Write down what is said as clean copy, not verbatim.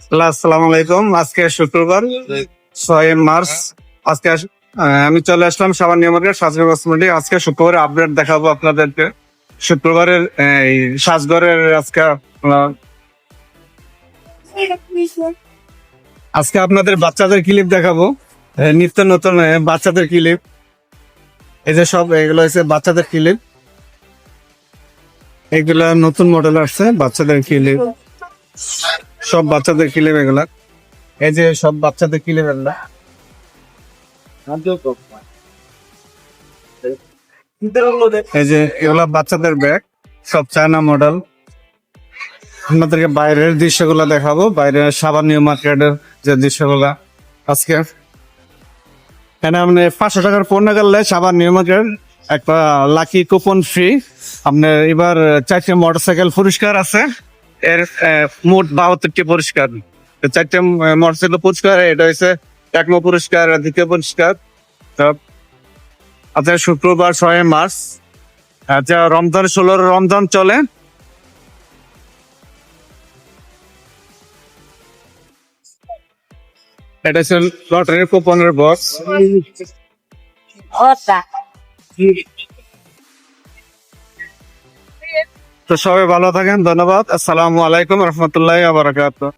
আসসালামু আলাইকুম। আজকে শুক্রবার 6 মার্চ। আজকে আমি চলে আসলাম সাবান নিউ মার্কেট সাজগর কসমেটিক। আজকে শুক্রবারে আপডেট দেখাবো আপনাদেরকে। শুক্রবারের এই সাজগরের আজকে আপনাদের বাচ্চাদের ক্লিপ দেখাবো। নিত্য নতুন বাচ্চাদের ক্লিপ। এই যে সব এগুলো হচ্ছে বাচ্চাদের ক্লিপ। এগুলা নতুন মডেল আসছে বাচ্চাদের ক্লিপ। সব বাচ্চাদের ক্লিপ এগুলা। এই যে সব বাচ্চাদের ক্লিপ এগুলা। এই যে এগুলা বাচ্চাদের ব্যাগ, সব চায়না মডেল। আপনাদেরকে বাইরের দৃশ্যগুলো দেখাবো, বাইরের সাবান নিউ মার্কেটের যে দৃশ্যগুলা। আজকে এখানে আপনি 500 টাকার পণ্য করলে সাবান নিউ মার্কেট একটা লাকি কুপন ফ্রি। আপনার এবার 4টে মোটরসাইকেল পুরস্কার আছে। এর মোট 72টি পুরস্কার। 4টে মোটরসাইকেল পুরস্কার, এটা হচ্ছে 1 নম্বর পুরস্কার, 2য় পুরস্কার। আচ্ছা, শুক্রবার 6 মার্চ। আচ্ছা, রমজান 16 রমজান চলে। এটা হচ্ছে লটারির কুপনের বক্স। তো সবাই ভালো থাকেন, ধন্যবাদ। আসসালামু আলাইকুম রহমতুল্লাহ বারাকাতুহু।